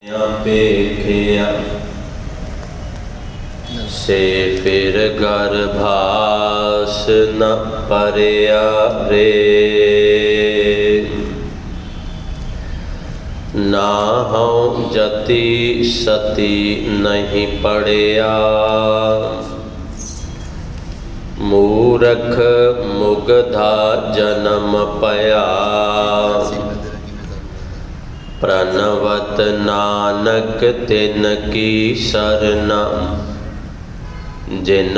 पेखिया से फिर गर्भास न परया रे। नाहं जति सती नहीं पड़या, मूरख मुगधा जन्म पया। प्रणवत नानक तिन की सरना, जिन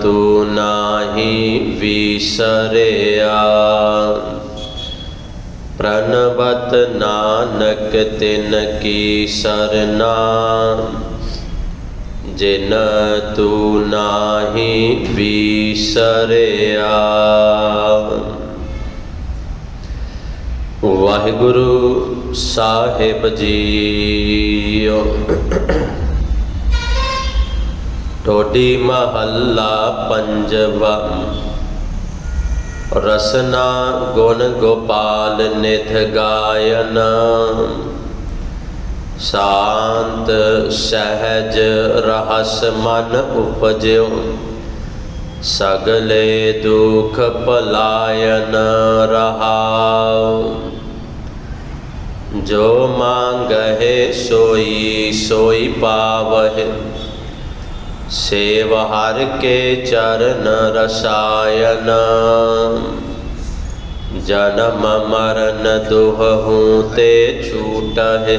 तू नाही विसरया। प्रणवत नानक तिन की सरना, जिन तू नाही विसरया। वाहिगुरु साहिब जीओ। टोडी महला पंजवा। रसना गुण गोपाल निध गायन, शांत सहज रहस मन उपज्यो। सगले दुख पलायन रहाओ, जो मांगहे सोई सोई पावहे। सेव हर के चरण रसायन, जन्म मरण दुहहु ते छूटहे।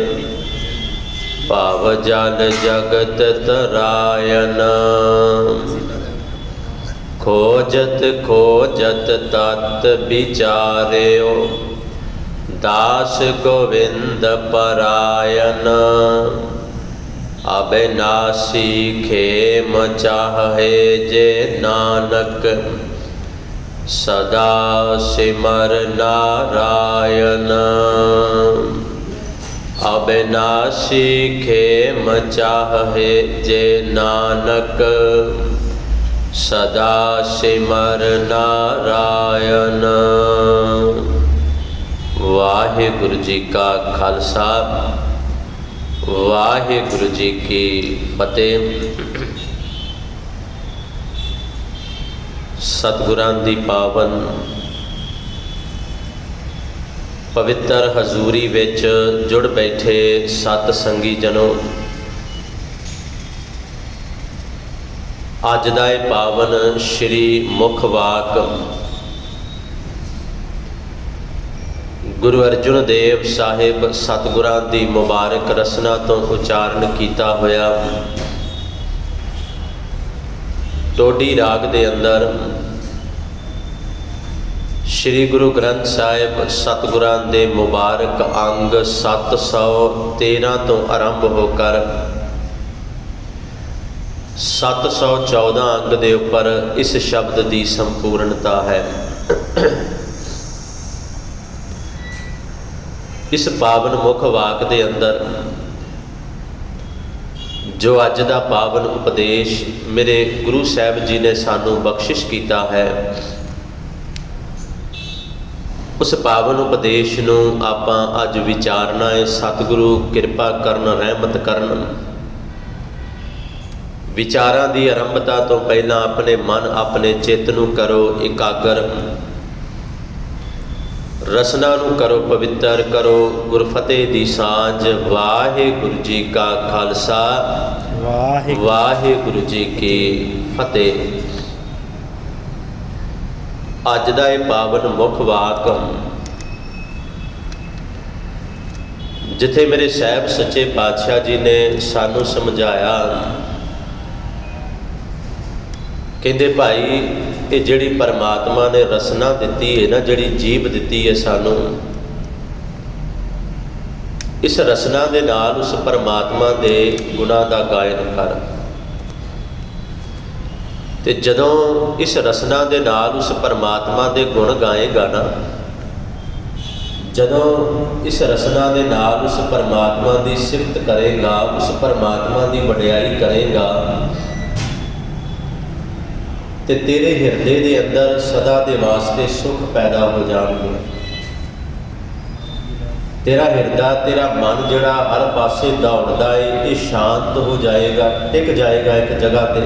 पाव जल जगत तरायन, खोजत खोजत तत् विचार्यो। दास गोविंद परायन, अविनाशी खेम चाहे जे नानक। सदा सिमर नारायण, अविनाशी खेम चाहे जे नानक। सदा सिमर नारायण। वाहिगुरु जी का खालसा, वाहिगुरु जी की फतेह। सतगुरां दी पावन पवित्र हजूरी विच जुड़ बैठे सत संगी जनों, अज दा पावन श्री मुख वाक गुरु अर्जुन देव साहिब सतगुरां दी मुबारक रसना तो उचारण किया होया। टोडी राग दे अंदर श्री गुरु ग्रंथ साहिब सतगुरां दे मुबारक अंग 713 तो आरंभ होकर 714 अंग दे उपर इस शब्द की संपूर्णता है। इस पावन मुख वाक दे अंदर जो अज दा पावन उपदेश मेरे गुरु साहब जी ने सानू बख्शिश किया है, उस पावन उपदेश नू आपां अज विचारना है। सतगुरु कृपा करन, रहमत करन। विचारां दी आरंभता तो पहला अपने मन अपने चित्त नू करो एकागर, रसना नू करो पवित्र, करो गुरफतेह दी सांझ। वाहिगुरु जी का खालसा, वाहिगुरु जी की फतेह। अज दा पावन मुख वाक जिथे मेरे साहब सच्चे पातशाह जी ने सानू समझाया, कहते भाई ये जिहड़ी परमात्मा ने रसना दिती है ना, जिहड़ी जीव दिती है सानू, इस रसना दे नाल उस परमात्मा दे गुणां दा गायन कर। ते जदों इस रसना दे नाल उस परमात्मा दे गुण गाएगा ना, जदों इस रसना दे नाल उस परमात्मा की सिफत करेगा, उस परमात्मा की वडियाई करेगा, ते तेरे हिरदे दे अंदर सदा दे वास्ते सुख पैदा हो जाएंगे। तेरा हिरदा तेरा मन जिहड़ा हर पासे दौड़दा है ये शांत हो जाएगा, टिक जाएगा एक जगह पे।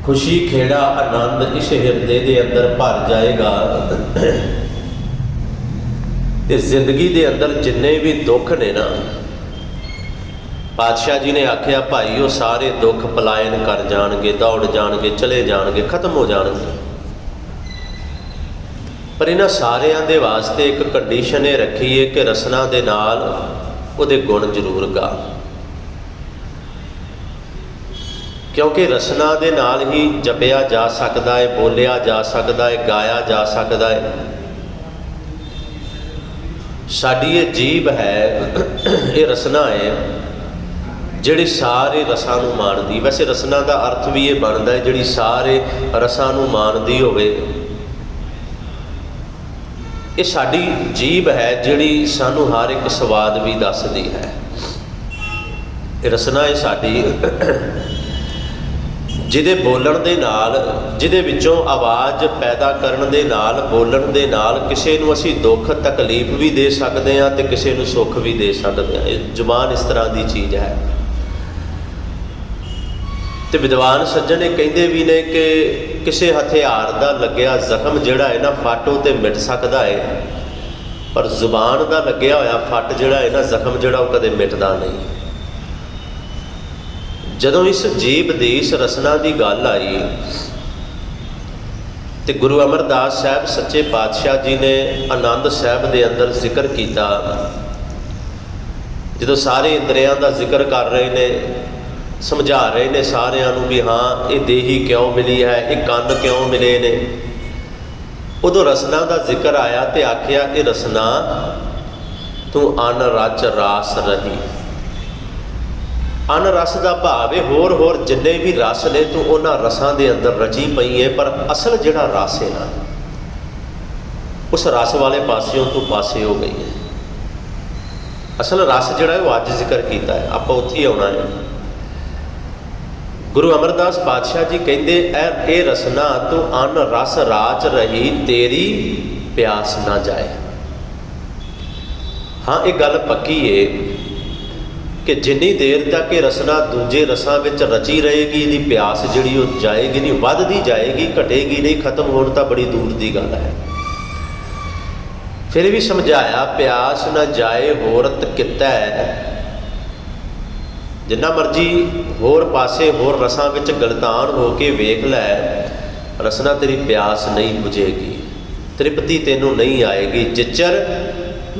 खुशी खेड़ा आनंद इस हिरदे के अंदर भर जाएगा। ते जिंदगी के अंदर जिन्ने भी दुख ने ना, पातशाह जी ने आख्या भाई वो सारे दुख पलायन कर जाणगे, दौड़ जाणगे, चले जाणगे, खत्म हो जाणगे। पर इन्हां सारियां दे वास्ते एक कंडीशन ये रखी है कि रसना दे नाल उहदे गुण जरूर गा, क्योंकि रसना दे नाल ही जपिया जा सकता है, बोलिया जा सकता है, गाया जा सकता है। साडी ये जीभ है, ये रसना है जिहड़ी सारे रसां नूं माणदी। वैसे रसना का अर्थ भी ये बनता है जिहड़ी सारे रसां नूं माणदी होवे। ये साडी जीभ है जिहड़ी सानू हर एक स्वाद भी दसदी है। रसना है साडी जिहदे बोलण दे नाल, जिहदे विचों आवाज़ पैदा करन दे नाल, बोलण दे नाल किसी नूं असीं दुख तकलीफ भी दे सकते हैं ते किसी नूं सुख भी दे सकते हैं। जुबान इस तरह की चीज़ है। तो विद्वान सज्जन ये कहिंदे भी ने कि किसी हथियार का लग्या जख्म जिहड़ा है ना फट तो मिट सकता है, पर जुबान का लग्या होया फट जिहड़ा है ना जख्म जिहड़ा वो कदे मिटदा नहीं। जदों इस जीभ दी इस रसना की गल आई तो गुरु अमरदास साहब सच्चे पातशाह जी ने आनंद साहब के अंदर जिक्र किया। जो सारे इंद्रियां का जिक्र कर रहे ने, समझा रहे ने सारिਆਂ ਨੂੰ भी हाँ ये देही क्यों मिली है, ये कंन क्यों मिले ने। उदों रसना का जिक्र आया तो आख्या ये रसना तू अन रच रास रही। अन रस का भाव है होर होर जिन्ने भी रस ने तू उन्हां रसां दे अंदर रची पई है, पर असल जिहड़ा रस है ना उस रस वाले पासियों तू पासे हो गई है। असल रस जिहड़ा है वो अज जिक्र किया है, आपां उत्थे ही आउणा है। गुरु अमरदास पातशाह जी कहते ए रसना तू अन रस राच रही, तेरी प्यास ना जाए। हाँ ये गल पक्की है कि जिन्नी देर तक ये रसना दूजे रसां विच रची रहेगी, इहदी प्यास जिहड़ी वो जाएगी नहीं, वधदी जाएगी, घटेगी नहीं, खत्म होण तां बड़ी दूर की गल है। फिर भी समझाया प्यास ना जाए होरत किता है। जिन्ना मर्जी होर पासे होर रसां विच गलतान हो के वेख लै, रसना तेरी प्यास नहीं बुझेगी, तृप्ति तेनू नहीं आएगी। जिचर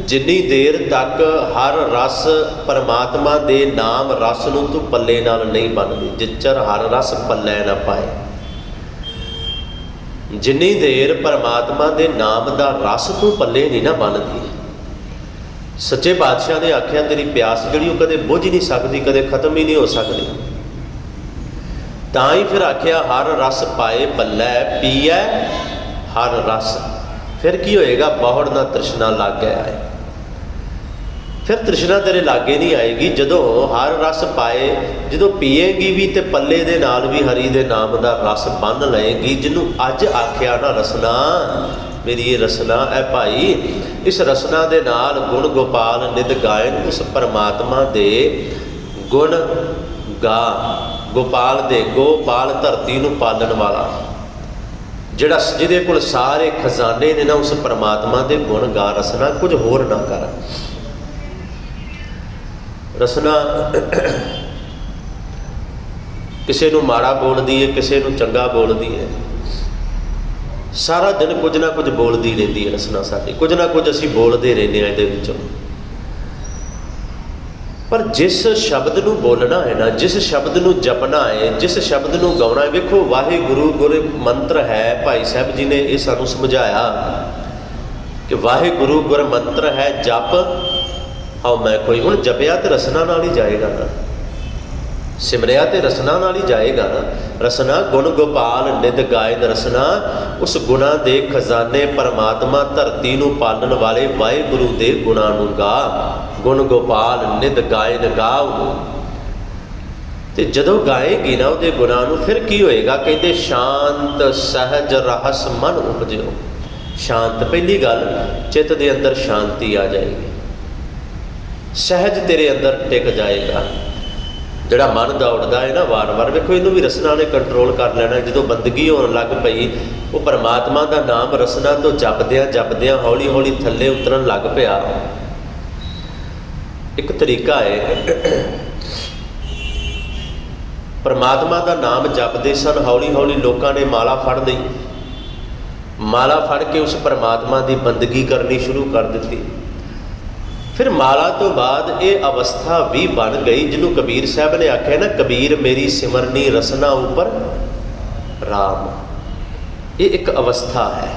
जिन्नी देर तक हर रस परमात्मा दे नाम रस नूं तू पल्ले नाल नहीं बनदी, जिचर हर रस पल्ले ना पाए, जिन्नी देर परमात्मा दे नाम दा रस तू पल्ले नहीं ना बनदी, सच्चे बादशाह ने आख्या तेरी प्यास जिहड़ी वो कदे बुझ नहीं सकती, कदे खत्म ही नहीं हो सकती। तां ही फिर आख्या हर रस पाए पल्लै पीए हर रस। फिर की होएगा, बहुड़ ना तृष्णा लग गया है। फिर तृष्णा तेरे लागे नहीं आएगी जदों हर रस पाए, जदों पीएगी भी तो पल्ले दे नाल भी हरि दे नाम दा रस बन लएगी। जिन्हों अज आख्या ना रसना, मेरी ये रसना है भाई, इस रसना दे नाल गुण गोपाल नित गायन, उस परमात्मा दे गुण गा। गोपाल दे, गोपाल धरती नूं पालन वाला जिहड़ा जिहदे कोल सारे खजाने ने ना, उस परमात्मा दे गुण गा। रसना कुछ होर ना कर। रसना किसी नूं माड़ा बोलदी है, किसी नूं चंगा बोलदी है, सारा दिन कुछ ना कुछ बोलती रहती है रसना साडी, कुछ ना कुछ असीं बोलते रहने इहदे विचों। पर जिस शब्द नूं बोलना है ना, जिस शब्द नूं जपना है, जिस शब्द नूं गाउणा है, वेखो वाहिगुरू गुर मंत्र है। भाई साहब जी ने ये सानूं समझाया कि वाहिगुरू गुर मंत्र है, जप आओ मैं कोई। हुण जपिया तो रसना नाल ही जाएगा ना, सिमरिया तो रसना नाल ही जाएगा ना। रसना गुण गोपाल नित गायन, रसना उस गुणा दे खजाने परमात्मा धरती नूं पालन वाले वाहिगुरू दे गुणा नूं गा। गुण गोपाल नित गायन गाओ। तो जदों गाएगी ना उहदे गुणा नूं, फिर की होएगा, कहते शांत सहज रहस मन उपजो। शांत। पहली गल, चित्त के अंदर शांति आ जाएगी, सहज तेरे अंदर टिक जाएगा। जिहड़ा मन दौड़दा है ना वार वार, वेखो इनू भी रसना ने कंट्रोल कर लेना। जो बंदगी होने लग पई, वो परमात्मा का नाम रसना तो जपद्या जपद्या हौली हौली थले उतरन लग पिया। एक तरीका है, परमात्मा का नाम जपते सन, हौली हौली लोगों ने माला फड़ ली, माला फड़ के उस परमात्मा की बंदगी करनी शुरू कर दी। फिर माला तो बाद ये अवस्था भी बन गई जिन्हों कबीर साहब ने आख्या ना, कबीर मेरी सिमरनी रसना उपर राम। ये एक अवस्था है।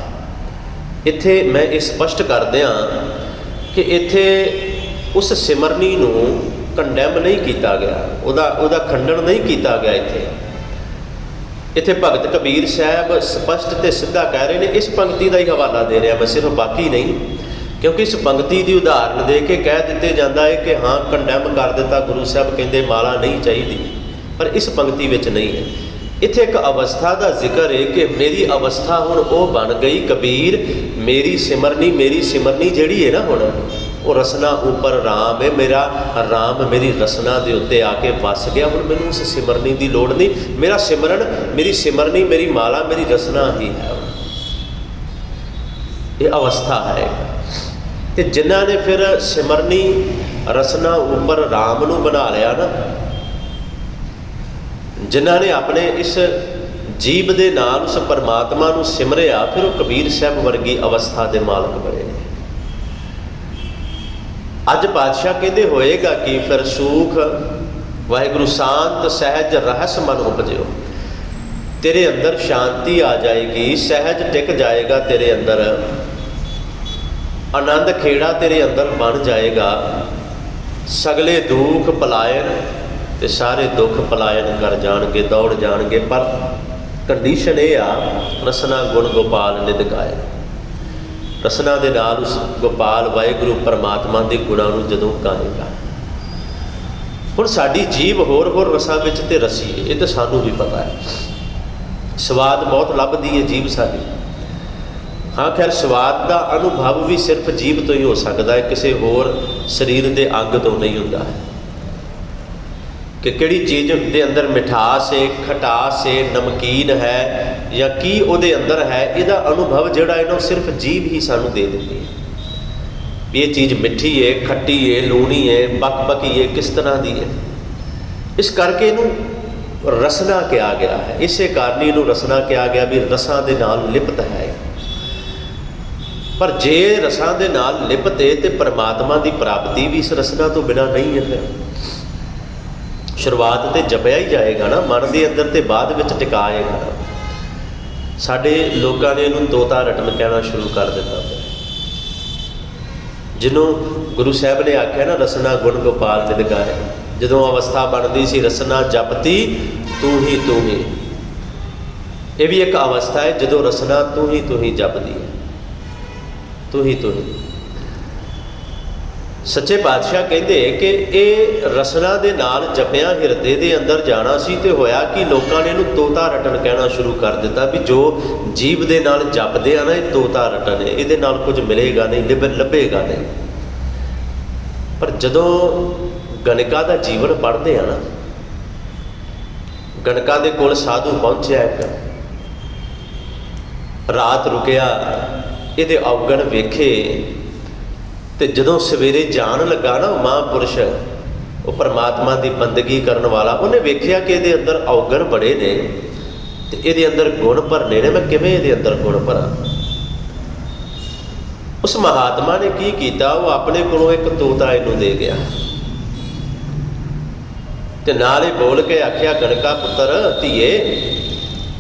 इत्थे मैं ये स्पष्ट कर दिया कि इत्थे उस सिमरनी नूं कंडैम नहीं किया गया, उदा खंडन नहीं किया गया। इत्थे भगत कबीर साहब स्पष्ट ते सीधा कह रहे हैं। इस पंक्ति का ही हवाला दे रहा मैं, सिर्फ बाकी नहीं, क्योंकि इस पंक्ति की उदाहरण दे के कह दिते जाता है कि हाँ कंडैम कर दिता, गुरु साहब कहते माला नहीं चाहिए, पर इस पंक्ति में नहीं है। इत्थे एक अवस्था का जिक्र है कि मेरी अवस्था हुण वो बन गई, कबीर मेरी सिमरनी जिहड़ी है ना हुण वो रसना उपर राम है। मेरा राम मेरी रसना के उत्ते आके वस गया। हुण मैनूं उस सिमरनी की लोड़ नहीं, मेरा सिमरन मेरी सिमरनी मेरी माला मेरी रसना ही है। ये अवस्था है। तो जिन्हों ने फिर सिमरनी रसना उपर राम नूं बना लिया ना, जिन्हों ने अपने इस जीव के नाल उस परमात्मा नूं सिमरिया, फिर वो कबीर साहब वर्गी अवस्था के मालक बने ने। अज पातशाह कहते होएगा कि फिर सूख वाहिगुरु शांत सहज रहस मन उपजो, तेरे अंदर शांति आ जाएगी, सहज टिक जाएगा तेरे अंदर, आनंद खेड़ा तेरे अंदर बन जाएगा। सगले दुख पलायन ते सारे दुख पलायन कर जाणगे, दौड़ जाणगे। पर कंडीशन ये आ, रसना गुण गोपाल नित गाए। रसना दे नाल उस गोपाल वाहिगुरु परमात्मा के गुणां नूं जदों गाएगा। हुण साडी जीव होर रसां विच ते रसी है, ये तो सानूं भी पता है। स्वाद बहुत लभदी है जीव साडी। हाँ खैर स्वाद का अनुभव भी सिर्फ जीव तो ही हो सकता है, किसी होर शरीर के अंग तो नहीं होता है। कि किहड़ी चीज़ के अंदर मिठास है, खटास है, नमकीन है या की उहदे अंदर है, इसका अनुभव जिहड़ा है ना सिर्फ जीव ही सानू दे देती है। ये चीज़ मिठी है, खट्टी है, लूणी है, पकी है, किस तरह की है। इस करके इनू रसना कहा गया है। इसे कारण इनू रसना कहा गया भी रसां दे नाल लिप्त है। पर जे रसां दे नाल लिप्त है तो परमात्मा की प्राप्ति भी इस रसना तो बिना नहीं है। फिर शुरुआत तो जपया ही जाएगा ना मन के अंदर, तो बाद में टिकाएगा। साडे लोगों ने इनू तोता रटन कहना शुरू कर दिता। जिन्हों गुरु साहब ने आख्या ना रसना गुण गोपाल नित गाए, जदों अवस्था बनती सी रसना जपती तू ही ये भी एक अवस्था है जदों रसना तू ही जपदी है, तू ही सच्चे पातशाह कहते कि ये रसना दे नाल जपिया हिरदे दे अंदर जाना सी, तो होया कि लोगों ने इनू तोता रटन कहना शुरू कर दिता भी जो जीव दे नाल जपदे आ ना ये तोता रटन है, ये नाल कुछ मिलेगा नहीं, लभेगा नहीं। पर जदों गणिका का जीवन पढ़ते हैं ना, गणिका दे कोल साधु पहुंचा, एक रात रुकिया, ये अवगण वेखे, तो जदों सवेरे जान लगा ना महापुरुष वो परमात्मा की बंदगी करने वाला, उन्हें वेख्या कि ये अंदर अवगण बड़े ने, तो ये अंदर गुण भरने ने, मैं किवें ये अंदर गुण भरा। उस महात्मा ने की किया, वो अपने कोलों एक तोता इनू दे गया, तो नाल ही बोल के आख्या गणका पुत्र धीए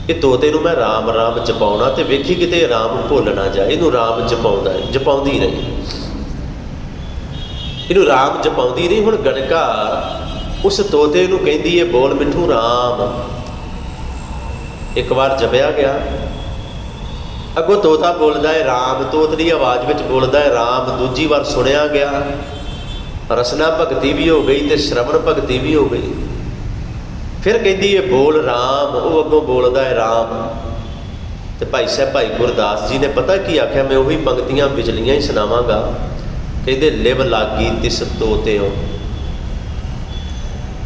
ये तोते नूं मैं राम राम जपाउणा, तो वेखी किते राम भुल ना जाए। इनू राम जपाउंदी रही, इनू राम जपाउंदी नहीं। हुण गणका उस तोते नूं कहंदी है बोल मिठू राम। एक बार जपया गया, अगों तोता बोलता है राम, तोतली आवाज़ में बोलता है राम। दूजी बार सुनिया गया, रसना भगती भी हो गई तो श्रवण भगती भी हो गई। फिर कहती है बोल राम, वो अगों बोलता है राम। तो भाई साहब भाई गुरदास जी ने पता की आख्या, मैं उही पंक्तियां विचलियां ही सुनावांगा। कहते लिव लागी तिस तोते हो,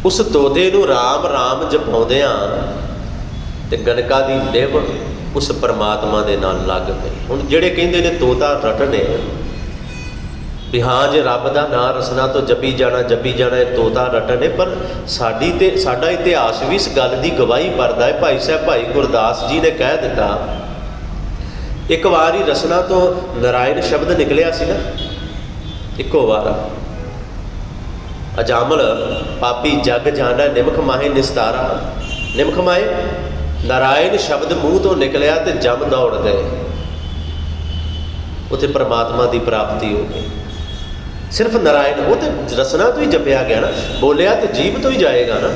उस तोते नूं राम राम जपाउंदियां ते गणका दी लिव उस परमात्मा दे नाल लग गई। हुण जिहड़े कहिंदे ने तोता रटने भी हाँ जे रब दा नां रसना तो जपी जाना तोता रटने, पर साडी ते साडा इतिहास भी इस गल की गवाही भरदा है। भाई साहब भाई गुरदास जी ने कह दिता, एक बार ही रसना तो नारायण शब्द निकलिया सी ना, इको बार अजामल पापी जग जाना निमख माहे निस्तारा, निमख माहे नारायण शब्द मूँह तो निकलिया तो जम दौड़ गए, उत्थे परमात्मा की प्राप्ति हो गई। सिर्फ नारायण वो तो रसना तो ही जपिया गया ना, बोलिया तो जीव तो ही जाएगा ना,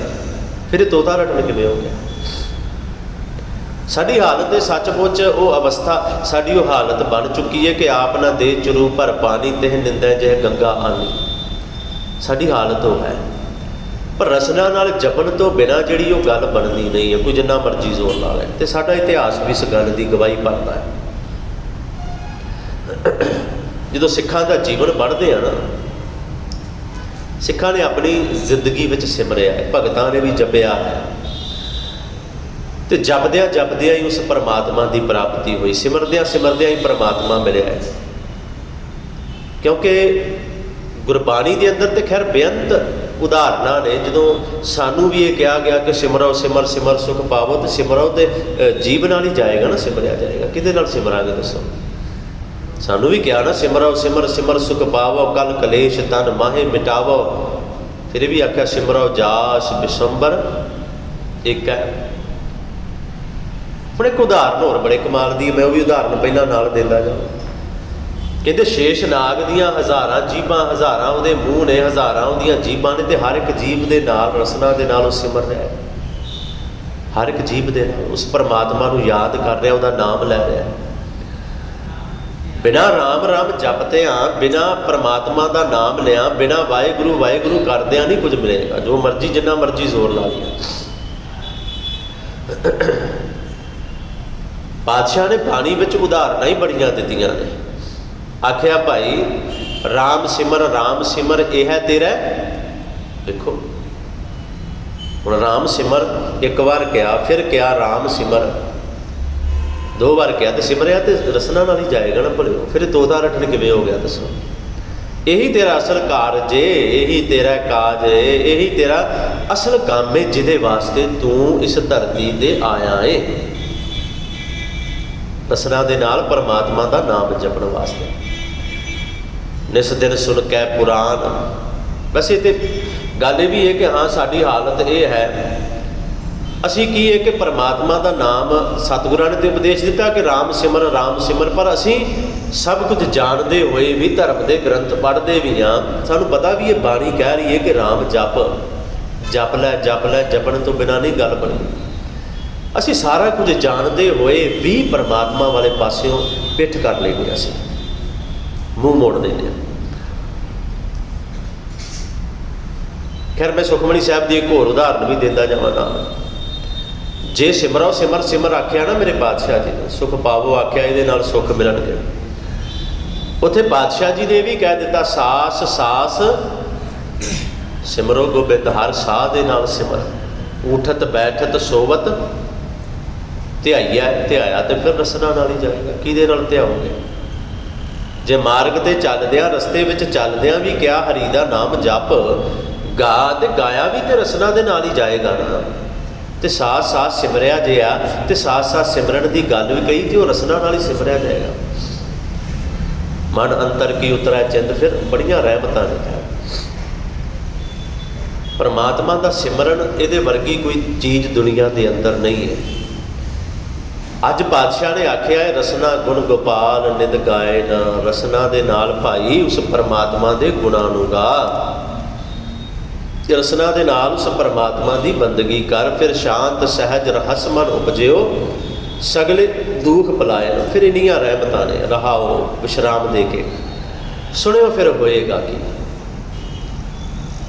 फिर तोता रटन किवें हो गया। साडी हालत सचमुच वो अवस्था साडी वो हालत बन चुकी है कि आप ना दे चुरू भर पानी तेह निंदा जह गंगा आनी, साडी हालत वो है। पर रसना नाल जपन तो बिना जिहड़ी वो गल बननी नहीं है, कोई जिन्ना मर्जी जोर ला लै। तो साडा इतिहास भी इस गल की गवाही भरदा है। जो सिखां दा जीवन बढ़ते हैं ना, सिखां ने अपनी जिंदगी में सिमरिया है, भगतां ने भी जपिया है, तो जपद्या जपद्या ही उस परमात्मा की प्राप्ति हुई, सिमरद्या सिमरद्या ही परमात्मा मिलिया है। क्योंकि गुरबाणी के अंदर तो खैर बेअंत उदाहरणा ने, जो सानू भी ये कहा गया कि सिमरो सिमर सिमर सुख पावो, तो सिमरो तो जीव नाल ही जाएगा ना, सिमरिया जाएगा, किहदे नाल सिमरांगे दसो। सानू भी कहा ना, सिमरो सिमर सिमर सुख पावो, कल कलेश तन माहे मिटावो, फिर भी आख्या सिमरो जास विशंबर एक है। ਹੁਣ एक उदाहरण होर बड़े कमाल दी, मैं वो भी उदाहरण पहला नाल देंदा जाऊँ। कहते शेष नाग दियाँ हज़ारां जीभां, हज़ारां उहदे मूँह ने, हज़ारां उहदियां जीभां ने, ते हर एक जीव दे नाल रसना दे नाल सिमर रहा है, हर एक जीव दे नाल उस परमात्मा नूं याद कर रहा, उहदा नाम लै रहा है। बिना राम राम जपते बिना परमात्मा का नाम लिया, बिना वाहेगुरु वाहेगुरु करदियां नहीं कुछ मिलेगा, जो मर्जी जिन्ना मर्जी जोर ला लिया। बादशाह ने बाणी विच उदाहरण ही बड़ियां दित्तियां ने, आख्या भाई राम सिमर यह है तेरा। देखो हुण राम सिमर एक बार क्या, फिर क्या राम सिमर, दो बार क्या, तो सिमरिया तो रसना नाल ही जाएगा ना भले, फिर तोता रटन किवें हो गया दसो। यही तेरा असल कारज है, यही तेरा काज है, यही तेरा असल काम है, जिदे वास्ते तू इस धरती ते आया है, रसना दे नाल परमात्मा का नाम जपण वास्ते। निस दिन सुन कै पुराण, वैसे तो गल ये भी है कि हाँ साडी हालत ये है, असी की है कि परमात्मा का नाम सतगुरां ने तो उपदेश दिता कि राम सिमर, पर असी सब कुछ जानते हुए भी धर्म के ग्रंथ पढ़ते भी हाँ, सानू पता भी ये बाणी कह रही है कि राम जप जप लै, जपण तो बिना नहीं गल बनी। असी सारा कुछ जानते हुए भी परमात्मा वाले पासों पिठ कर लेंगे, असी मूँह मोड़ देंगे। खैर मैं सुखमणी साहब की एक होर उदाहरण भी देंदा जावां ना, जे सिमरो सिमर सिमर आख्या ना मेरे पातशाह जी ने, सुख पावो आख्या, ये नाल सुख मिलणगे। उत्थे पातशाह जी ने भी कह दिता, सास सास सिमरो गोबिंद हर साह दे नाल सिमर, उठत बैठत सोवत ध्याया तो फिर रसना नाल ही जाएगा, किहदे नाल ध्याओगे। जे मार्ग ते चलदियां रस्ते विच चलदियां भी क्या हरि दा नाम जप गा, ते गाया भी तो रसना दे नाल ही जाएगा ना। तो साथ साथ सिमरिया जे आ, तो साथ साथ सिमरन की गल भी कही थी, वो रसना नाल ही सिमरिया जाएगा। मन अंतर की उतरा चिंद, फिर बड़ियां रहमतां ने। परमात्मा का सिमरन ये वर्गी कोई चीज़ दुनिया के अंदर नहीं है। अज पातशाह ने आख्या है, रसना गुण गोपाल नित गाए ना, रसना दे नाल भाई उस परमात्मा के गुणां नूं गा, रसना दे नाल उस परमात्मा की बंदगी कर, फिर शांत सहज रहस मन उपजियो, सगले दुख पलाए। फिर इन्नियां रहमतां ने, रहाओ विश्राम दे के सुनियो फिर होएगा कि।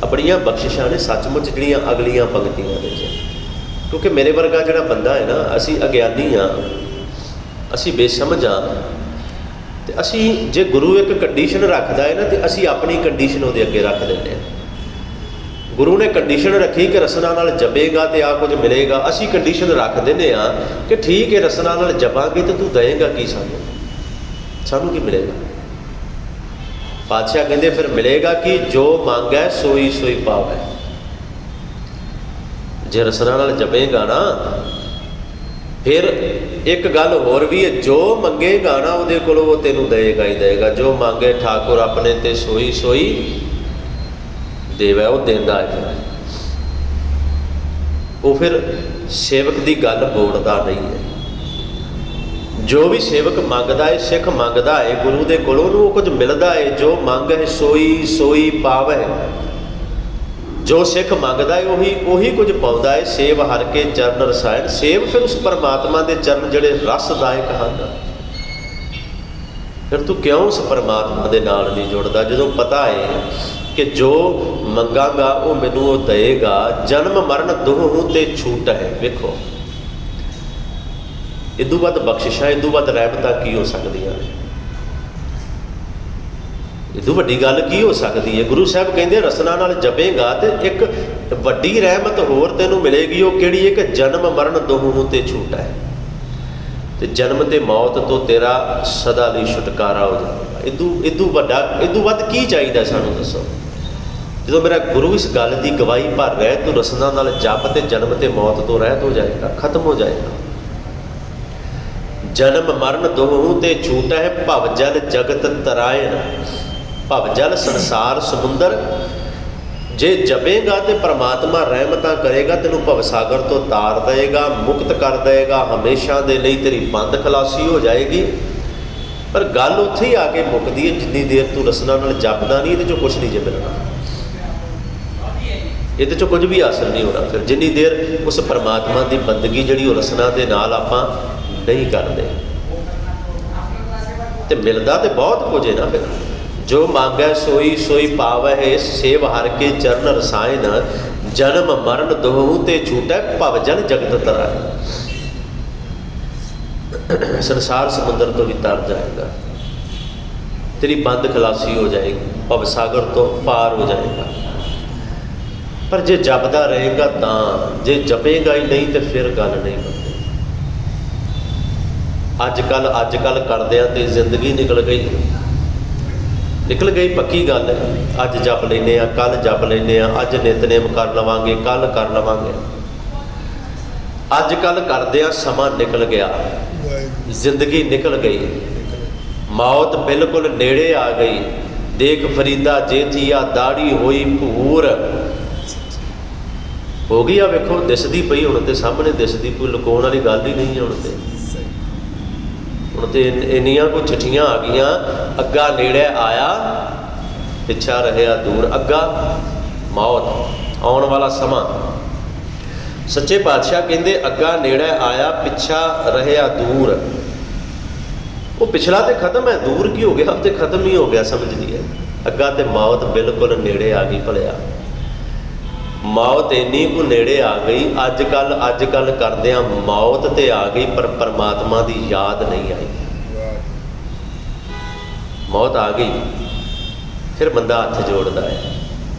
अपनियां बख्शिशां ने सचमुच जिहड़ियां अगलियां पंक्तियां विच, क्योंकि मेरे वर्गा जिहड़ा बंदा है ना, असी अग्यानी हाँ, ਅਸੀਂ ਬੇਸਮਝ ਹਾਂ। ਤੇ ਅਸੀਂ ਜੇ ਗੁਰੂ ਇੱਕ ਕੰਡੀਸ਼ਨ ਰੱਖਦਾ ਹੈ ਨਾ, ਤੇ ਅਸੀਂ ਆਪਣੀ ਕੰਡੀਸ਼ਨ ਉਹਦੇ ਅੱਗੇ ਰੱਖ ਦਿੰਦੇ ਹਾਂ। ਗੁਰੂ ਨੇ ਕੰਡੀਸ਼ਨ ਰੱਖੀ ਕਿ ਰਸਨਾ ਨਾਲ ਜਪੇਗਾ ਤੇ ਆ ਕੁਝ ਮਿਲੇਗਾ। ਅਸੀਂ ਕੰਡੀਸ਼ਨ ਰੱਖ ਦਿੰਦੇ ਹਾਂ ਕਿ ਠੀਕ ਹੈ, ਰਸਨਾ ਨਾਲ ਜਪਾਂਗੇ ਤੇ ਤੂੰ ਦੇਏਗਾ ਕੀ ਸਾਨੂੰ ਕੀ ਮਿਲੇਗਾ? ਪਾਤਸ਼ਾਹ ਕਹਿੰਦੇ ਫਿਰ ਮਿਲੇਗਾ ਕਿ ਜੋ ਮੰਗੈ ਸੋਈ ਸੋਈ ਪਾਵੈ। ਜੇ ਰਸਨਾ ਨਾਲ ਜਪੇਗਾ ਨਾ, ਫਿਰ ਇੱਕ ਗੱਲ ਹੋਰ ਵੀ ਹੈ, ਜੋ ਮੰਗੇਗਾ ਨਾ ਉਹਦੇ ਕੋਲੋਂ ਉਹ ਤੈਨੂੰ ਦੇਏਗਾ ਹੀ ਦੇਏਗਾ। ਜੋ ਮੰਗੇ ਠਾਕੁਰ ਆਪਣੇ ਤੇ ਸੋਈ ਸੋਈ ਦੇਵੈ, ਉਹ ਦਿੰਦਾ ਹੈ। ਉਹ ਫਿਰ ਸੇਵਕ ਦੀ ਗੱਲ ਬੋਲਦਾ ਨਹੀਂ ਹੈ। ਜੋ ਵੀ ਸੇਵਕ ਮੰਗਦਾ ਹੈ, ਸਿੱਖ ਮੰਗਦਾ ਹੈ ਗੁਰੂ ਦੇ ਕੋਲੋਂ, ਉਹਨੂੰ ਉਹ ਕੁਝ ਮਿਲਦਾ ਹੈ। ਜੋ ਮੰਗੈ ਸੋਈ ਸੋਈ ਪਾਵੈ। ਜੋ ਸਿੱਖ ਮੰਗਦਾ ਹੈ ਉਹੀ ਕੁਝ ਪਾਉਂਦਾ ਹੈ। ਸੇਵ ਹਰ ਕੇ ਚਰਨ ਰਸਾਇਣ। ਸੇਵ ਫਿਰ ਉਸ ਪਰਮਾਤਮਾ ਦੇ ਚਰਨ ਜਿਹੜੇ ਰਸਦਾਇਕ ਹਨ। ਫਿਰ ਤੂੰ ਕਿਉਂ ਉਸ ਪਰਮਾਤਮਾ ਦੇ ਨਾਲ ਨਹੀਂ ਜੁੜਦਾ, ਜਦੋਂ ਪਤਾ ਹੈ ਕਿ ਜੋ ਮੰਗਾਂਗਾ ਉਹ ਮੈਨੂੰ ਉਹ ਦੇਏਗਾ। ਜਨਮ ਮਰਨ ਦੋਹੋਂ ਤੇ ਛੂਟ ਹੈ। ਵੇਖੋ, ਇਦੋਂ ਵੱਧ ਬਖਸ਼ਿਸ਼ਾਂ, ਇਦੋਂ ਵੱਧ ਰਹਿਮਤਾਂ ਕੀ ਹੋ ਸਕਦੀਆਂ ਨੇ? ਇਦੋਂ ਵੱਡੀ ਗੱਲ ਕੀ ਹੋ ਸਕਦੀ ਹੈ? ਗੁਰੂ ਸਾਹਿਬ ਕਹਿੰਦੇ ਰਸਨਾ ਨਾਲ ਜਪੇਗਾ ਤੇ ਇੱਕ ਵੱਡੀ ਰਹਿਮਤ ਹੋਰ ਤੈਨੂੰ ਮਿਲੇਗੀ। ਉਹ ਕਿਹੜੀ ਹੈ? ਕਿ ਜਨਮ ਮਰਨ ਦੋਹੋਂ ਤੇ ਛੂਟ ਹੈ। ਤੇ ਜਨਮ ਤੇ ਮੌਤ ਤੋਂ ਤੇਰਾ ਸਦਾ ਲਈ ਛੁਟਕਾਰਾ ਹੋ ਜਾਏਗਾ। ਇਦੋਂ ਵੱਧ ਕੀ ਚਾਹੀਦਾ ਸਾਨੂੰ? ਦੱਸੋ। ਜਦੋਂ ਮੇਰਾ ਗੁਰੂ ਇਸ ਗੱਲ ਦੀ ਗਵਾਹੀ ਭਰ ਰਿਹਾ, ਤੂੰ ਰਸਨਾ ਨਾਲ ਜਪ ਤੇ ਜਨਮ ਤੇ ਮੌਤ ਤੋਂ ਰਹਿਤ ਹੋ ਜਾਏਗਾ, ਖਤਮ ਹੋ ਜਾਏਗਾ। ਜਨਮ ਮਰਨ ਦੋਹੋਂ ਤੇ ਛੂਟ ਹੈ। ਭਵ ਜਲ ਜਗਤ ਤਰਾਇਨ। ਭਵ ਜਲ ਸੰਸਾਰ ਸਮੁੰਦਰ। ਜੇ ਜਪੇਗਾ ਤੇ ਪਰਮਾਤਮਾ ਰਹਿਮਤਾਂ ਕਰੇਗਾ, ਤੈਨੂੰ ਭਵ ਸਾਗਰ ਤੋਂ ਤਾਰ ਦੇਏਗਾ, ਮੁਕਤ ਕਰ ਦੇਏਗਾ। ਹਮੇਸ਼ਾ ਦੇ ਲਈ ਤੇਰੀ ਬੰਦ ਖਲਾਸੀ ਹੋ ਜਾਏਗੀ। ਪਰ ਗੱਲ ਉੱਥੇ ਹੀ ਆ ਕੇ ਮੁੱਕਦੀ ਹੈ, ਜਿੰਨੀ ਦੇਰ ਤੂੰ ਰਸਨਾ ਨਾਲ ਜਪਦਾ ਨਹੀਂ, ਇਹਦੇ 'ਚੋਂ ਕੁਛ ਨਹੀਂ ਜੇ ਮਿਲਣਾ। ਇਹਦੇ 'ਚੋਂ ਕੁਝ ਵੀ ਹਾਸਲ ਨਹੀਂ ਹੋਣਾ। ਫਿਰ ਜਿੰਨੀ ਦੇਰ ਉਸ ਪਰਮਾਤਮਾ ਦੀ ਬੰਦਗੀ ਜਿਹੜੀ ਉਹ ਰਸਨਾ ਦੇ ਨਾਲ ਆਪਾਂ ਨਹੀਂ ਕਰਦੇ, ਤੇ ਮਿਲਦਾ ਤੇ ਬਹੁਤ ਕੁਝ ਹੈ ਨਾ। ਫਿਰ ਜੋ ਮੰਗੈ ਸੋਈ ਸੋਈ ਪਾਵੈ। ਸੇਵ ਹਰ ਕੇ ਚਰਨ ਰਸਾਇਨ। ਜਨਮ ਮਰਨ ਦੋਹੂ ਤੇ ਛੂਟੈ। ਭਵ ਜਲ ਜਗਤ ਤਰਾਇ। ਸੰਸਾਰ ਸਮੁੰਦਰ ਤੋਂ ਵੀ ਤਰ ਜਾਏਗਾ, ਤੇਰੀ ਬੰਦ ਖਲਾਸੀ ਹੋ ਜਾਏਗੀ, ਭਵ ਸਾਗਰ ਤੋਂ ਪਾਰ ਹੋ ਜਾਏਗਾ। ਪਰ ਜੇ ਜਪਦਾ ਰਹੇਗਾ ਤਾਂ, ਜੇ ਜਪੇਗਾ ਹੀ ਨਹੀਂ ਤੇ ਫਿਰ ਗੱਲ ਨਹੀਂ ਬਣਦੀ। ਅੱਜ ਕੱਲ ਕਰਦਿਆਂ ਤੇ ਜ਼ਿੰਦਗੀ ਨਿਕਲ ਗਈ ਪੱਕੀ ਗੱਲ ਹੈ। ਅੱਜ ਜਪ ਲੈਂਦੇ ਹਾਂ, ਕੱਲ੍ਹ ਜਪ ਲੈਂਦੇ ਹਾਂ, ਅੱਜ ਨਿਤਨੇਮ ਕਰ ਲਵਾਂਗੇ, ਕੱਲ੍ਹ ਕਰ ਲਵਾਂਗੇ। ਅੱਜ ਕੱਲ੍ਹ ਕਰਦਿਆਂ ਸਮਾਂ ਨਿਕਲ ਗਿਆ, ਜ਼ਿੰਦਗੀ ਨਿਕਲ ਗਈ, ਮੌਤ ਬਿਲਕੁਲ ਨੇੜੇ ਆ ਗਈ। ਦੇਖ ਫਰੀਦਾ ਜੇਠੀਆ ਦਾੜੀ ਹੋਈ ਭੂਰ। ਹੋ ਗਈ ਆ, ਵੇਖੋ ਦਿਸਦੀ ਪਈ ਹੁਣ ਤੇ ਸਾਹਮਣੇ ਦਿਸਦੀ ਪਈ, ਲੁਕਾਉਣ ਵਾਲੀ ਗੱਲ ਹੀ ਨਹੀਂ ਹੁਣ ਤੇ ਇੰਨੀਆਂ ਕੁ ਚਿੱਠੀਆਂ ਆ ਗਈਆਂ। ਅੱਗਾ ਨੇੜੇ ਆਇਆ, ਪਿੱਛਾ ਰਹਿਆ ਦੂਰ। ਅੱਗਾ ਮੌਤ, ਆਉਣ ਵਾਲਾ ਸਮਾਂ। ਸੱਚੇ ਪਾਤਸ਼ਾਹ ਕਹਿੰਦੇ ਅੱਗਾ ਨੇੜੇ ਆਇਆ, ਪਿੱਛਾ ਰਹਿਆ ਦੂਰ। ਉਹ ਪਿਛਲਾ ਤੇ ਖਤਮ ਹੈ, ਦੂਰ ਕੀ ਹੋ ਗਿਆ? ਉਹ ਤੇ ਖਤਮ ਹੀ ਹੋ ਗਿਆ, ਸਮਝਦੀ ਹੈ। ਅੱਗਾ ਤੇ ਮੌਤ ਬਿਲਕੁਲ ਨੇੜੇ ਆ ਗਈ। ਭਲਿਆ ਮੌਤ ਇੰਨੀ ਕੁ ਨੇੜੇ ਆ ਗਈ। ਅੱਜ ਕੱਲ ਕਰਦਿਆਂ ਮੌਤ ਤੇ ਆ ਗਈ, ਪਰ ਪਰਮਾਤਮਾ ਦੀ ਯਾਦ ਨਹੀਂ ਆਈ। ਮੌਤ ਆ ਗਈ, ਫਿਰ ਬੰਦਾ ਹੱਥ ਜੋੜਦਾ ਹੈ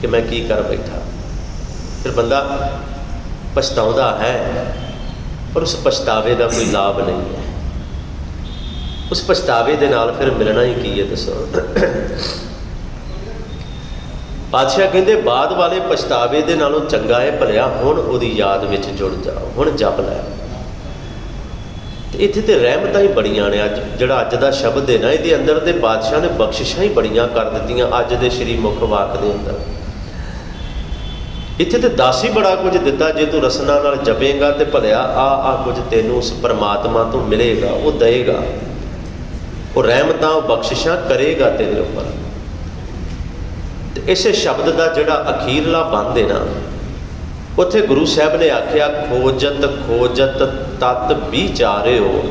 ਕਿ ਮੈਂ ਕੀ ਕਰ ਬੈਠਾ। ਫਿਰ ਬੰਦਾ ਪਛਤਾਉਂਦਾ ਹੈ, ਪਰ ਉਸ ਪਛਤਾਵੇ ਦਾ ਕੋਈ ਲਾਭ ਨਹੀਂ ਹੈ। ਉਸ ਪਛਤਾਵੇ ਦੇ ਨਾਲ ਫਿਰ ਮਿਲਣਾ ਹੀ ਕੀ ਹੈ? ਦੱਸੋ। ਪਾਤਸ਼ਾਹ ਕਹਿੰਦੇ ਬਾਅਦ ਵਾਲੇ ਪਛਤਾਵੇ ਦੇ ਨਾਲੋਂ ਚੰਗਾ ਹੈ ਭਲਿਆ ਹੁਣ ਉਹਦੀ ਯਾਦ ਵਿੱਚ ਜੁੜ ਜਾਓ, ਹੁਣ ਜਪ ਲੈ। ਤੇ ਇੱਥੇ ਤੇ ਰਹਿਮਤਾਂ ਹੀ ਬੜੀਆਂ ਨੇ। ਜਿਹੜਾ ਅੱਜ ਦਾ ਸ਼ਬਦ ਹੈ ਨਾ, ਇਹਦੇ ਅੰਦਰ ਤੇ ਬਾਦਸ਼ਾਹ ਨੇ ਬਖਸ਼ਿਸ਼ਾਂ ਹੀ ਬੜੀਆਂ ਕਰ ਦਿੱਤੀਆਂ। ਅੱਜ ਦੇ ਸ਼੍ਰੀ ਮੁਖ ਵਾਕ ਦੇ ਅੰਦਰ ਇੱਥੇ ਤੇ ਦੱਸ ਹੀ ਬੜਾ ਕੁਝ ਦਿੱਤਾ। ਜੇ ਤੂੰ ਰਸਨਾ ਨਾਲ ਜਪੇਗਾ ਤੇ ਭਲਿਆ ਆ ਕੁਝ ਤੈਨੂੰ ਉਸ ਪਰਮਾਤਮਾ ਤੋਂ ਮਿਲੇਗਾ, ਉਹ ਦੇਏਗਾ, ਉਹ ਰਹਿਮਤਾਂ, ਉਹ ਬਖਸ਼ਿਸ਼ਾਂ ਕਰੇਗਾ ਤੇਰੇ ਉੱਪਰ। ਤੇ ਇਸੇ ਸ਼ਬਦ ਦਾ ਜਿਹੜਾ ਅਖੀਰਲਾ ਬੰਦ ਹੈ ਨਾ, ਉੱਥੇ ਗੁਰੂ ਸਾਹਿਬ ਨੇ ਆਖਿਆ ਖੋਜਤ ਤਤ ਵਿਚਾਰਿਓ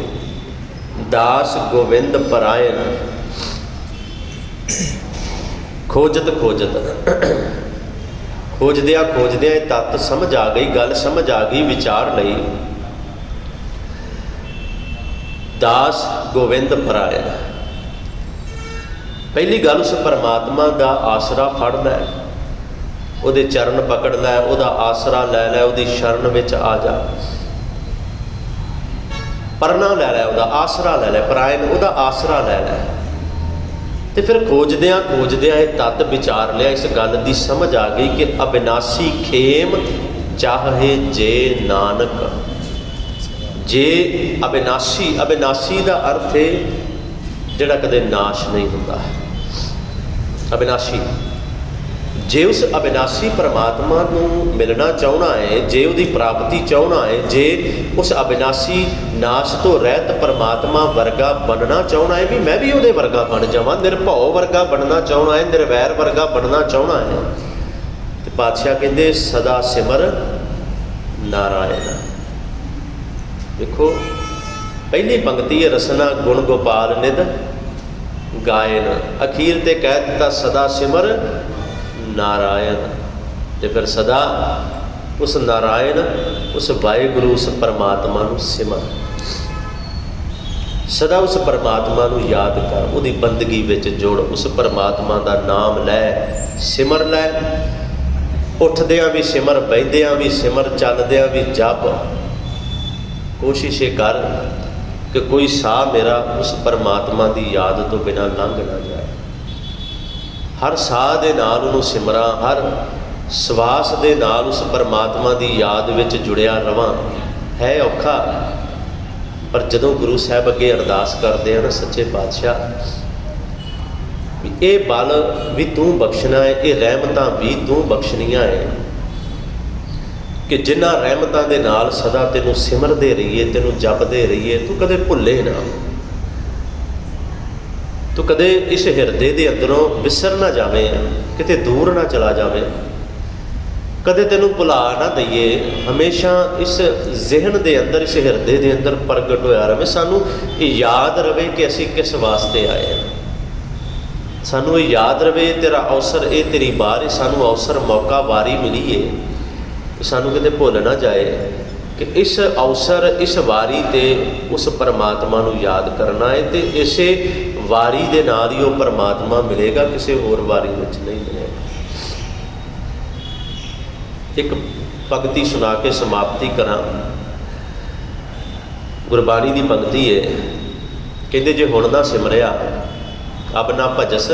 ਦਾਸ ਗੋਬਿੰਦ ਪਰਾਇਣ। ਖੋਜਦਿਆਂ ਇਹ ਤੱਤ ਸਮਝ ਆ ਗਈ, ਗੱਲ ਸਮਝ ਆ ਗਈ, ਵਿਚਾਰ ਲਈ। दास गोविंद परायण। पहली गल उस परमात्मा का आसरा फड़ लै, ਉਹਦੇ चरण पकड़ लै, ਉਹਦਾ आसरा लै लै, ਉਹਦੀ शरण ਵਿੱਚ आ जा, परना लै लै, ਉਹਦਾ आसरा लै लै, परायण ਉਹਦਾ आसरा लै लै। तो फिर खोजद्या खोजद्या ये तत्त विचार लिया, इस गल की समझ आ गई कि अविनाशी खेम चाहे जे नानक। जे अविनाशी, अविनाशी का अर्थ है जिहड़ा कदे नाश नहीं होता, अविनाशी। जे उस अविनाशी परमात्मा नूं मिलना चाहना है, जे उसकी प्राप्ति चाहना है, जे उस अविनाशी नाश तो रहत परमात्मा वर्गा बनना चाहना है, भी मैं भी उहदे वर्गा बन जावां, निर्भव वर्गा बनना चाहना है, निर्वैर वर्गा बनना चाहना है, तो पातशाह कहते सदा सिमर नारायण। देखो पहली पंक्ति है रसना गुण गोपाल निध गायन, अखीर ते कह दिता सदा सिमर नारायण। तो फिर सदा उस नारायण, उस वाहिगुरु, उस परमात्मा नूं सिमर, सदा उस परमात्मा नूं याद कर, उसकी बंदगी विच जुड़, उस परमात्मा का नाम लै, सिमर लै। उठदियां भी सिमर, बहिंदियां भी सिमर, चलदियां भी जप। कोशिश ये कर कि कोई साह मेरा उस परमात्मा की याद तो बिना लंघ ना जाए। हर साह दे नाल उहनूं सिमरां, हर सवास दे नाल उस परमात्मा की याद विच जुड़िया रवां। है औखा, पर जदों गुरु साहब अगे अरदास करते हैं ना सच्चे पातशाह, ये बल भी तू बख्शना है, ये रहमतां भी तू बख्शनियां है, कि जिन्हां रहमतां दे नाल सदा तेनूं सिमरदे रहीए, तेनूं जपदे रहीए, तू कदे भुल्ले ना, तू कदे इस हिरदे दे अंदरों विसर ना जावे, किते दूर ना चला जावे, कदे तेनूं भुला ना दईए, हमेशा इस जहन दे अंदर, इस हिरदे दे अंदर प्रगट होया रहे, सानूं याद रहे कि असीं किस वास्ते आए हैं, सानूं याद रहे तेरा अवसर, ये तेरी बार, सानूं अवसर मौका वारी मिली है, सानूं किते भुल ना जाए कि इस अवसर, इस वारी ते उस परमात्मा नूं याद करना है, तो इसे वारी दे नाल ही वो परमात्मा मिलेगा, किसी होर वारी विच नहीं मिलेगा। एक पंक्ति सुना के समाप्ति करा। गुरबाणी की पंक्ति है, कहते जे हुण ना सिमरिया अब ना भजस,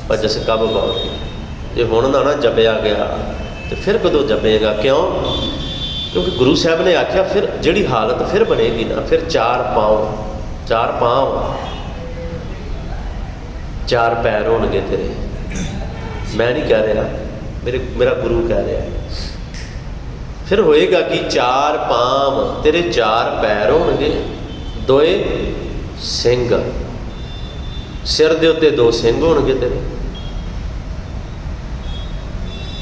भजस कब पाओगे। जे हुण ना जपया गया तो फिर कदों जपेगा, क्यों? क्योंकि गुरु साहब ने आख्या फिर जिहड़ी हालत फिर बनेगी ना, फिर चार पाँव, चार पाँव, चार पैर होणगे तेरे। मैं नहीं कह रहा, मेरा गुरु कह रहा है। फिर होएगा कि चार पाँव तेरे, चार पैर होणगे, दोए सिंग, सिर दे उत्ते दो सिंग होणगे तेरे।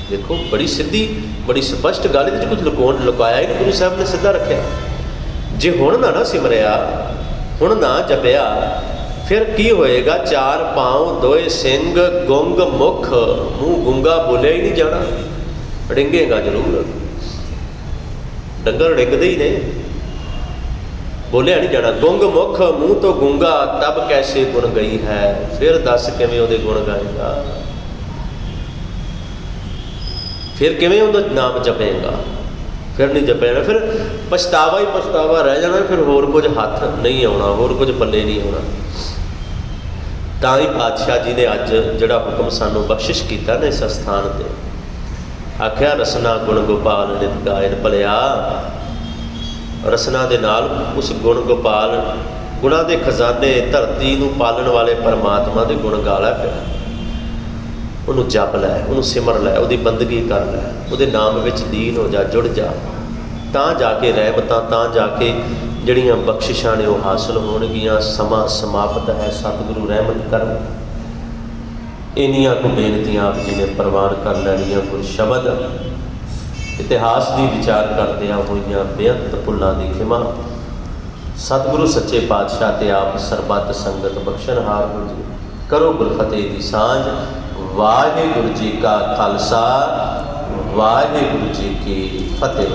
देखो बड़ी सीधी, बड़ी स्पष्ट गल, ये कुछ लुकाया ही नहीं, गुरु साहब ने सीधा रखा। जे हुण ना सिमरिया, हुण ना जपिया, फिर की होएगा? चार पाँव, दोए सिंग, गुंग मुख, मूँह गुंगा, बोलिया ही नहीं जाना, डिंगेगा जरूर। डंगर डिंगते ही ने, बोलिया नहीं जाना। गुंग मुख, मूँह तो गुंगा, तब कैसे गुण गई है, फिर दस किवें उहदे गुण गाएगा, फिर किवें उहदा नाम जपेगा, फिर नहीं जपेगा, फिर पछतावा ही पछतावा रह जाना, फिर होर कुछ हथ नहीं आना, होर कुछ पल्ले नहीं आना। तां ही पातशाह जी ने अज जिहड़ा हुक्म सानू बख्शिश किया ना इस अस्थान ते, आख्या रसना गुण गोपाल नित गायन। भलिया रसना दे नाल उस गुण गोपाल, गुणा दे खजाने, धरती नूं पालन वाले परमात्मा दे गुण गा लै, पिया उन्होंने जप लै, उन्होंने सिमर लै, उसकी बंदगी कर लै, उसदे नाम विच लीन हो जा, जुड़ जा, तां जाके रहमतां, तां जाके जिहड़ियां बख्शिशां ने वो हासिल होणगियां। समा समाप्त है, सतगुरु रहमत कर। इन्नियां को बेनतियां आप जी ने प्रवान कर लैणियां। गुर शबद इतिहास की विचार करदियां होईयां बेअंत भुल्लां दी खिमा। सतगुरु सच्चे पातशाह ते आप सरबत संगत बख्शनहार हो जी। करो गुरफतेह दी सांझ। वाहिगुरु जी का खालसा, वाहिगुरु जी की फतेह।